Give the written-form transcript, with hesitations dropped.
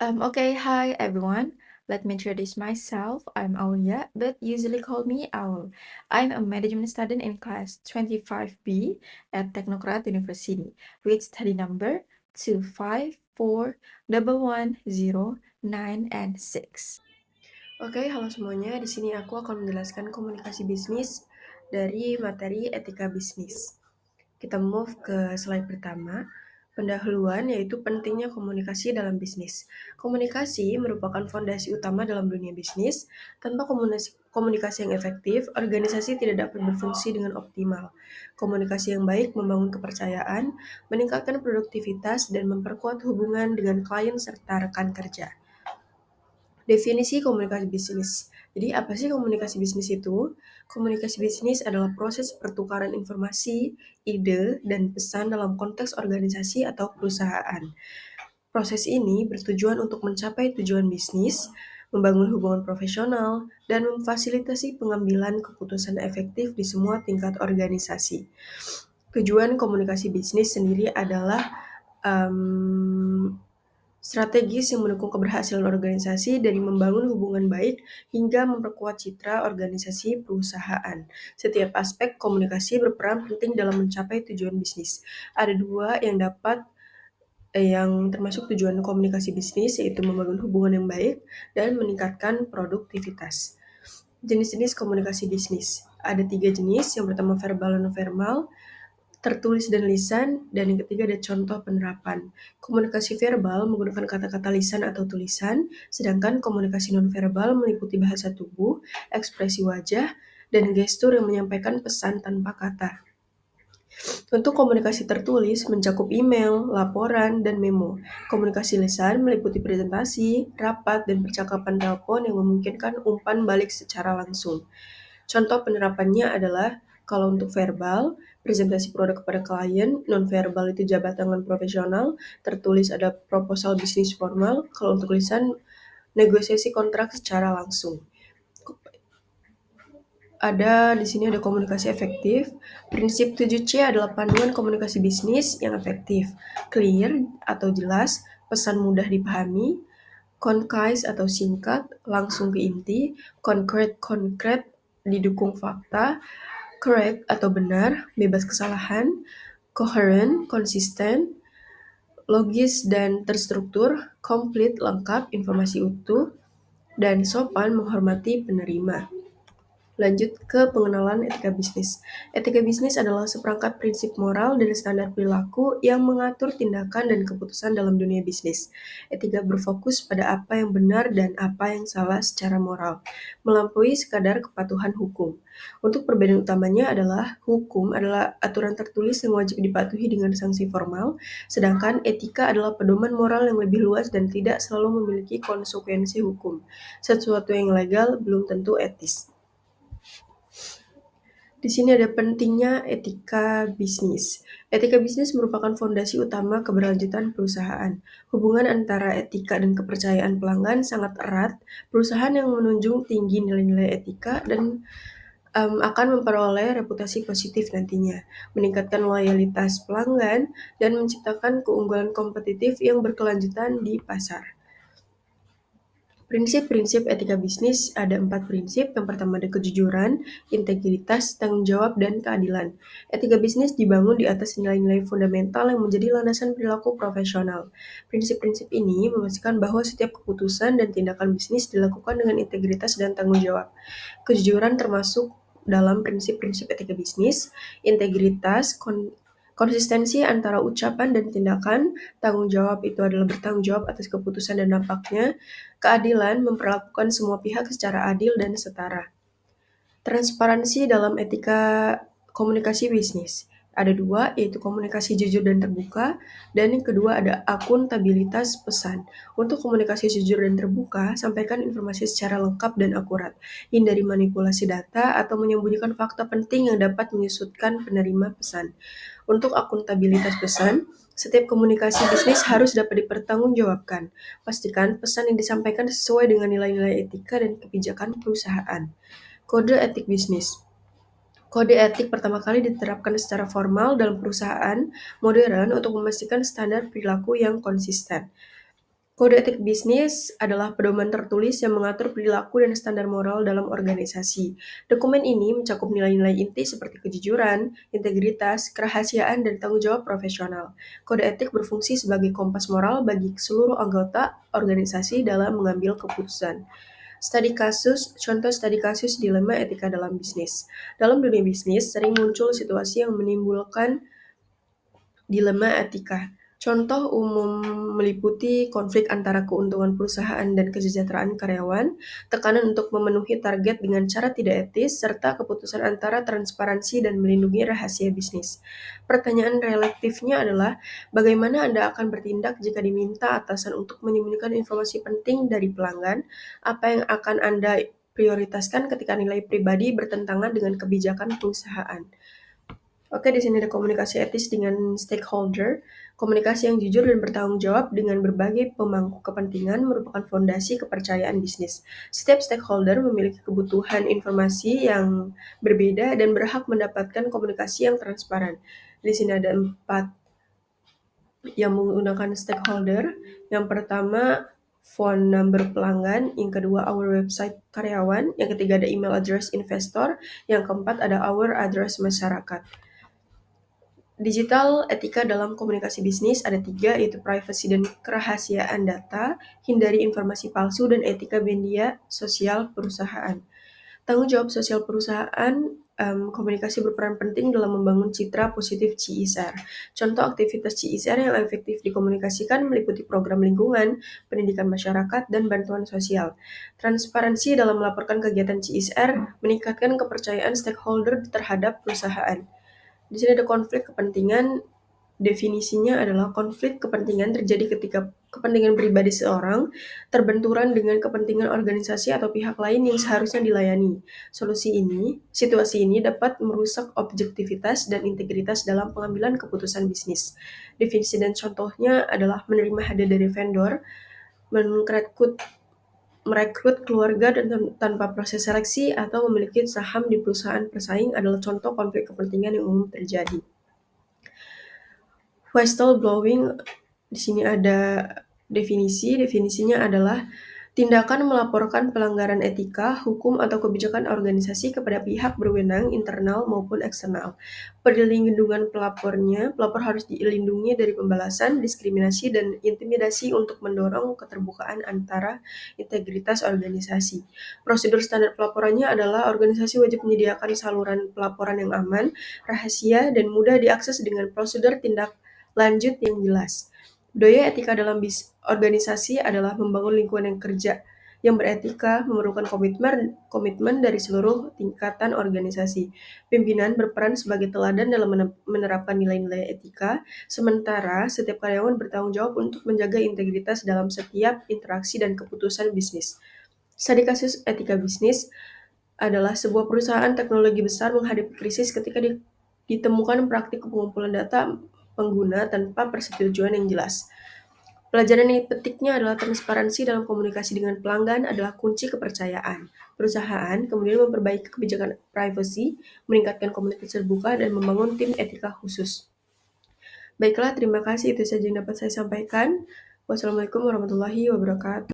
Okay, hi everyone. Let me introduce myself. I'm Aulia, but usually call me Aul. I'm a management student in class 25B at Technocrat University with study number 2541109 and 6. Oke, halo semuanya. Di sini aku akan menjelaskan komunikasi bisnis dari materi etika bisnis. Kita move ke slide pertama. Pendahuluan yaitu pentingnya komunikasi dalam bisnis. Komunikasi merupakan fondasi utama dalam dunia bisnis. Tanpa komunikasi yang efektif, organisasi tidak dapat berfungsi dengan optimal. Komunikasi yang baik membangun kepercayaan, meningkatkan produktivitas, dan memperkuat hubungan dengan klien serta rekan kerja. Definisi komunikasi bisnis. Jadi apa sih komunikasi bisnis itu? Komunikasi bisnis adalah proses pertukaran informasi, ide, dan pesan dalam konteks organisasi atau perusahaan. Proses ini bertujuan untuk mencapai tujuan bisnis, membangun hubungan profesional, dan memfasilitasi pengambilan keputusan efektif di semua tingkat organisasi. Tujuan komunikasi bisnis sendiri adalah strategis yang mendukung keberhasilan organisasi dari membangun hubungan baik hingga memperkuat citra organisasi perusahaan. Setiap aspek komunikasi berperan penting dalam mencapai tujuan bisnis. Ada dua yang termasuk tujuan komunikasi bisnis, yaitu membangun hubungan yang baik dan meningkatkan produktivitas. Jenis-jenis komunikasi bisnis. Ada 3 jenis, yang pertama verbal dan non-verbal, tertulis dan lisan, dan yang ketiga ada contoh penerapan. Komunikasi verbal menggunakan kata-kata lisan atau tulisan, sedangkan komunikasi nonverbal meliputi bahasa tubuh, ekspresi wajah, dan gestur yang menyampaikan pesan tanpa kata. Untuk komunikasi tertulis mencakup email, laporan, dan memo. Komunikasi lisan meliputi presentasi, rapat, dan percakapan telepon yang memungkinkan umpan balik secara langsung. Contoh penerapannya adalah kalau untuk verbal, presentasi produk kepada klien, non-verbal itu jabat tangan profesional, tertulis ada proposal bisnis formal, kalau untuk lisan, negosiasi kontrak secara langsung. Di sini ada komunikasi efektif. Prinsip 7C adalah panduan komunikasi bisnis yang efektif, clear atau jelas, pesan mudah dipahami, concise atau singkat, langsung ke inti, konkret didukung fakta, correct atau benar, bebas kesalahan, coherent, konsisten, logis dan terstruktur, complete, lengkap, informasi utuh, dan sopan menghormati penerima. Lanjut ke pengenalan etika bisnis. Etika bisnis adalah seperangkat prinsip moral dan standar perilaku yang mengatur tindakan dan keputusan dalam dunia bisnis. Etika berfokus pada apa yang benar dan apa yang salah secara moral, melampaui sekadar kepatuhan hukum. Untuk perbedaan utamanya adalah hukum adalah aturan tertulis yang wajib dipatuhi dengan sanksi formal, sedangkan etika adalah pedoman moral yang lebih luas dan tidak selalu memiliki konsekuensi hukum. Sesuatu yang legal belum tentu etis. Di sini ada pentingnya etika bisnis. Etika bisnis merupakan fondasi utama keberlanjutan perusahaan. Hubungan antara etika dan kepercayaan pelanggan sangat erat. Perusahaan yang menunjung tinggi nilai-nilai etika dan akan memperoleh reputasi positif nantinya, meningkatkan loyalitas pelanggan, dan menciptakan keunggulan kompetitif yang berkelanjutan di pasar. Prinsip-prinsip etika bisnis ada 4 prinsip. Yang pertama ada kejujuran, integritas, tanggung jawab, dan keadilan. Etika bisnis dibangun di atas nilai-nilai fundamental yang menjadi landasan perilaku profesional. Prinsip-prinsip ini memastikan bahwa setiap keputusan dan tindakan bisnis dilakukan dengan integritas dan tanggung jawab. Kejujuran termasuk dalam prinsip-prinsip etika bisnis, integritas, konsistensi antara ucapan dan tindakan, tanggung jawab itu adalah bertanggung jawab atas keputusan dan dampaknya, keadilan memperlakukan semua pihak secara adil dan setara. Transparansi dalam etika komunikasi bisnis. Ada 2, yaitu komunikasi jujur dan terbuka, dan yang kedua ada akuntabilitas pesan. Untuk komunikasi jujur dan terbuka, sampaikan informasi secara lengkap dan akurat. Hindari manipulasi data atau menyembunyikan fakta penting yang dapat menyusutkan penerima pesan. Untuk akuntabilitas pesan, setiap komunikasi bisnis harus dapat dipertanggungjawabkan. Pastikan pesan yang disampaikan sesuai dengan nilai-nilai etika dan kebijakan perusahaan. Kode etik bisnis. Kode etik pertama kali diterapkan secara formal dalam perusahaan modern untuk memastikan standar perilaku yang konsisten. Kode etik bisnis adalah pedoman tertulis yang mengatur perilaku dan standar moral dalam organisasi. Dokumen ini mencakup nilai-nilai inti seperti kejujuran, integritas, kerahasiaan, dan tanggung jawab profesional. Kode etik berfungsi sebagai kompas moral bagi seluruh anggota organisasi dalam mengambil keputusan. Contoh studi kasus dilema etika dalam bisnis. Dalam dunia bisnis, sering muncul situasi yang menimbulkan dilema etika. Contoh umum meliputi konflik antara keuntungan perusahaan dan kesejahteraan karyawan, tekanan untuk memenuhi target dengan cara tidak etis, serta keputusan antara transparansi dan melindungi rahasia bisnis. Pertanyaan relaktifnya adalah, bagaimana Anda akan bertindak jika diminta atasan untuk menyembunyikan informasi penting dari pelanggan? Apa yang akan Anda prioritaskan ketika nilai pribadi bertentangan dengan kebijakan perusahaan? Oke, di sini ada komunikasi etis dengan stakeholder. Komunikasi yang jujur dan bertanggung jawab dengan berbagai pemangku kepentingan merupakan fondasi kepercayaan bisnis. Setiap stakeholder memiliki kebutuhan informasi yang berbeda dan berhak mendapatkan komunikasi yang transparan. Di sini ada 4 yang menggunakan stakeholder. Yang pertama, phone number pelanggan. Yang kedua, our website karyawan. Yang ketiga, ada email address investor. Yang keempat, ada our address masyarakat. Digital etika dalam komunikasi bisnis ada 3, yaitu privacy dan kerahasiaan data, hindari informasi palsu, dan etika media sosial perusahaan. Tanggung jawab sosial perusahaan, komunikasi berperan penting dalam membangun citra positif CSR. Contoh aktivitas CSR yang efektif dikomunikasikan meliputi program lingkungan, pendidikan masyarakat, dan bantuan sosial. Transparansi dalam melaporkan kegiatan CSR meningkatkan kepercayaan stakeholder terhadap perusahaan. Di sini ada konflik kepentingan. Definisinya adalah konflik kepentingan terjadi ketika kepentingan pribadi seorang terbenturan dengan kepentingan organisasi atau pihak lain yang seharusnya dilayani. Situasi ini dapat merusak objektivitas dan integritas dalam pengambilan keputusan bisnis. Definisi dan contohnya adalah menerima hadiah dari vendor, merekrut keluarga dan tanpa proses seleksi, atau memiliki saham di perusahaan persaing adalah contoh konflik kepentingan yang umum terjadi. Whistleblowing, di sini ada definisinya adalah tindakan melaporkan pelanggaran etika, hukum, atau kebijakan organisasi kepada pihak berwenang internal maupun eksternal. Perlindungan pelapor harus dilindungi dari pembalasan, diskriminasi, dan intimidasi untuk mendorong keterbukaan antara integritas organisasi. Prosedur standar pelaporannya adalah organisasi wajib menyediakan saluran pelaporan yang aman, rahasia, dan mudah diakses dengan prosedur tindak lanjut yang jelas. Budaya etika dalam organisasi adalah membangun lingkungan kerja yang beretika, memerlukan komitmen dari seluruh tingkatan organisasi. Pimpinan berperan sebagai teladan dalam menerapkan nilai-nilai etika, sementara setiap karyawan bertanggung jawab untuk menjaga integritas dalam setiap interaksi dan keputusan bisnis. Studi kasus etika bisnis adalah sebuah perusahaan teknologi besar menghadapi krisis ketika ditemukan praktik pengumpulan data pengguna tanpa persetujuan yang jelas. Pelajaran yang dipetiknya adalah transparansi dalam komunikasi dengan pelanggan adalah kunci kepercayaan. Perusahaan kemudian memperbaiki kebijakan privacy, meningkatkan komunikasi terbuka, dan membangun tim etika khusus. Baiklah, terima kasih. Itu saja yang dapat saya sampaikan. Wassalamualaikum warahmatullahi wabarakatuh.